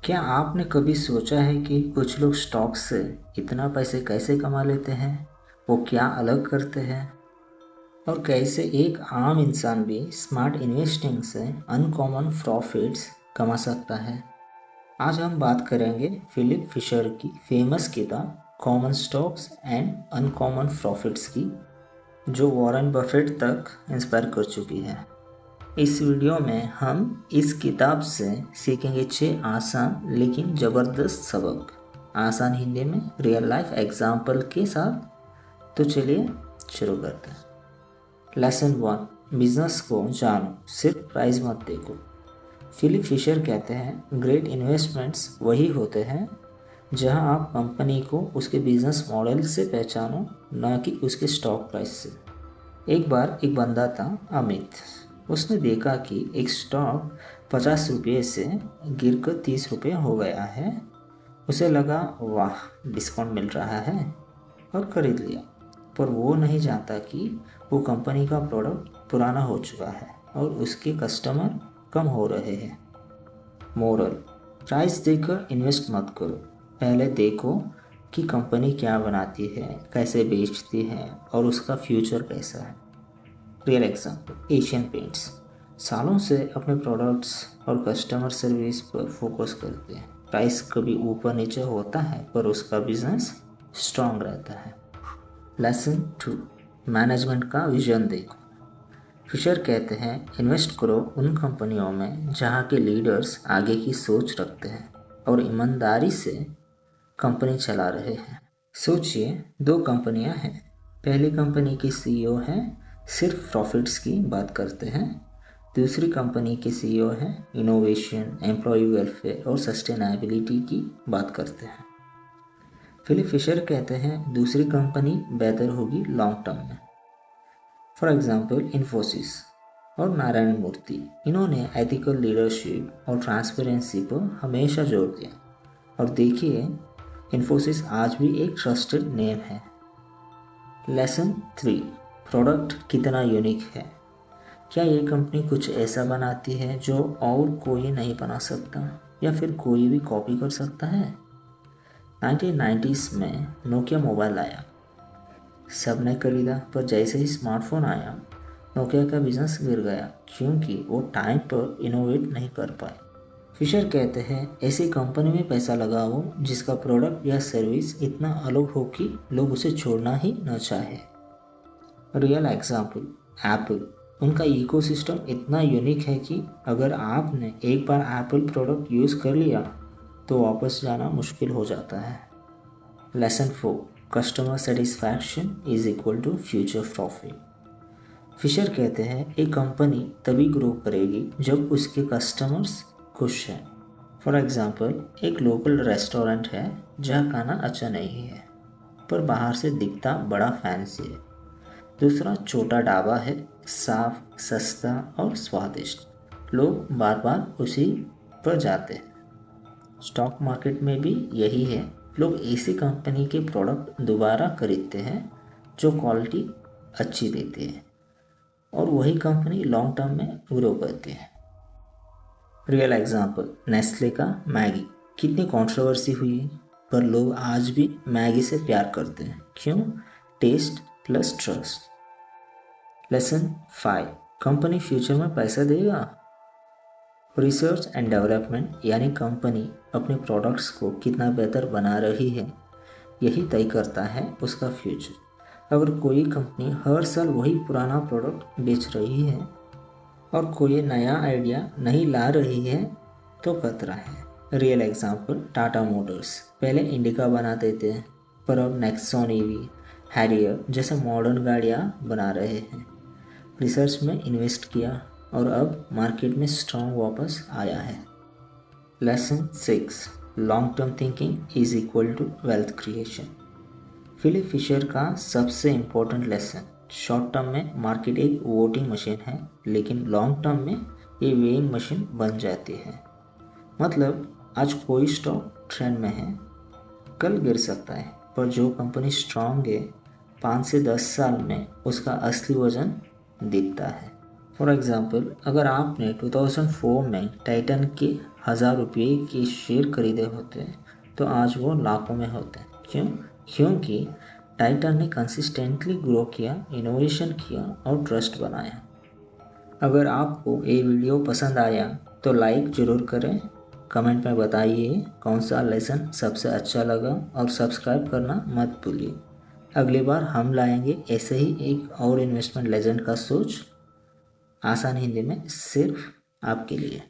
क्या आपने कभी सोचा है कि कुछ लोग स्टॉक से इतना पैसे कैसे कमा लेते हैं? वो क्या अलग करते हैं? और कैसे एक आम इंसान भी स्मार्ट इन्वेस्टिंग से अनकॉमन प्रॉफिट्स कमा सकता है? आज हम बात करेंगे फिलिप फिशर की फेमस किताब common stocks and uncommon profits की, जो वॉरेन बफेट तक इंस्पायर कर चुकी है। इस वीडियो में हम इस किताब से सीखेंगे 6 आसान लेकिन ज़बरदस्त सबक, आसान हिंदी में रियल लाइफ एग्जाम्पल के साथ। तो चलिए शुरू करते हैं। लेसन 1, बिजनेस को जानो, सिर्फ प्राइस मत देखो। फिलिप फिशर कहते हैं ग्रेट इन्वेस्टमेंट्स वही होते हैं जहां आप कंपनी को उसके बिजनेस मॉडल से पहचानो, न कि उसके स्टॉक प्राइस से। एक बार एक बंदा था, अमित। उसने देखा कि एक स्टॉक 50 रुपये से गिरकर 30 रुपये हो गया है। उसे लगा वाह, डिस्काउंट मिल रहा है, और खरीद लिया। पर वो नहीं जानता कि वो कंपनी का प्रोडक्ट पुराना हो चुका है और उसके कस्टमर कम हो रहे हैं। मोरल: प्राइस देखकर इन्वेस्ट मत करो, पहले देखो कि कंपनी क्या बनाती है, कैसे बेचती है और उसका फ्यूचर कैसा है। रियल एग्जाम्पल: एशियन पेंट्स सालों से अपने प्रोडक्ट्स और कस्टमर सर्विस पर फोकस करते हैं। प्राइस कभी ऊपर नीचे होता है पर उसका बिजनेस स्ट्रांग रहता है। लेसन 2, मैनेजमेंट का विजन देखो। फिशर कहते हैं इन्वेस्ट करो उन कंपनियों में जहां के लीडर्स आगे की सोच रखते हैं और ईमानदारी से कंपनी चला रहे हैं। सोचिए, 2 कंपनियां हैं। पहली कंपनी के सीईओ हैं, सिर्फ प्रॉफिट्स की बात करते हैं। दूसरी कंपनी के सीईओ हैं, इनोवेशन, एम्प्लॉय वेलफेयर और सस्टेनेबिलिटी की बात करते हैं। फिलिप फिशर कहते हैं दूसरी कंपनी बेहतर होगी लॉन्ग टर्म में। फॉर एग्जाम्पल इन्फोसिस और नारायण मूर्ति, इन्होंने एथिकल लीडरशिप और ट्रांसपेरेंसी पर हमेशा जोर दिया। और देखिए, इन्फोसिस आज भी एक ट्रस्टेड नेम है। लेसन 3, प्रोडक्ट कितना यूनिक है। क्या ये कंपनी कुछ ऐसा बनाती है जो और कोई नहीं बना सकता, या फिर कोई भी कॉपी कर सकता है? 1990s में नोकिया मोबाइल आया, सबने खरीदा, पर जैसे ही स्मार्टफोन आया नोकिया का बिजनेस गिर गया, क्योंकि वो टाइम पर इनोवेट नहीं कर पाए। फिशर कहते हैं ऐसी कंपनी में पैसा लगाओ जिसका प्रोडक्ट या सर्विस इतना अलग हो कि लोग उसे छोड़ना ही न चाहे। रियल एग्जाम्पल एप्पल, उनका इकोसिस्टम इतना यूनिक है कि अगर आपने एक बार एप्पल प्रोडक्ट यूज़ कर लिया तो वापस जाना मुश्किल हो जाता है। Lesson 4, customer satisfaction is equal to future profit. Fisher कहते हैं एक कंपनी तभी ग्रो करेगी जब उसके कस्टमर्स खुश हैं। फॉर एग्जांपल, एक लोकल रेस्टोरेंट है जहाँ खाना अच्छा नहीं है पर बाहर से दिखता बड़ा फैंसी है। दूसरा छोटा ढाबा है, साफ, सस्ता और स्वादिष्ट। लोग बार बार उसी पर जाते हैं। स्टॉक मार्केट में भी यही है, लोग ऐसी कंपनी के प्रोडक्ट दोबारा खरीदते हैं जो क्वालिटी अच्छी देती है, और वही कंपनी लॉन्ग टर्म में ग्रो करती है। रियल एग्जांपल नेस्ले का मैगी, कितनी कंट्रोवर्सी हुई पर लोग आज भी मैगी से प्यार करते हैं। क्यों? Taste plus trust. Lesson 5, company future में पैसा देगा। रिसर्च एंड डेवलपमेंट, यानी कंपनी अपने प्रोडक्ट्स को कितना बेहतर बना रही है, यही तय करता है उसका फ्यूचर। अगर कोई कंपनी हर साल वही पुराना प्रोडक्ट बेच रही है और कोई नया आइडिया नहीं ला रही है तो खतरा है। रियल एग्जांपल टाटा मोटर्स, पहले इंडिका बनाते थे पर अब नेक्सॉन ईवी, हैरियर जैसे मॉडर्न गाड़ियाँ बना रहे हैं। रिसर्च में इन्वेस्ट किया और अब मार्केट में स्ट्रॉन्ग वापस आया है। Lesson 6, long term thinking is equal to wealth creation. Philip Fisher का सबसे इम्पोर्टेंट लेसन, शॉर्ट टर्म में मार्केट एक वोटिंग मशीन है, लेकिन लॉन्ग टर्म में ये वेइंग मशीन बन जाती है। मतलब आज कोई स्टॉक ट्रेंड में है, कल गिर सकता है, पर जो कंपनी स्ट्रांग है 5 से 10 साल में उसका असली वजन दिखता है। फॉर एग्जांपल, अगर आपने 2004 में टाइटन के 1000 रुपये के शेयर खरीदे होते तो आज वो लाखों में होते। क्यों? क्योंकि टाइटन ने कंसिस्टेंटली ग्रो किया, इनोवेशन किया और ट्रस्ट बनाया। अगर आपको ये वीडियो पसंद आया तो लाइक ज़रूर करें, कमेंट में बताइए कौन सा लेसन सबसे अच्छा लगा और सब्सक्राइब करना मत भूलिए। अगली बार हम लाएंगे ऐसे ही एक और इन्वेस्टमेंट लेजेंड का सोच, आसान हिंदी में सिर्फ आपके लिए।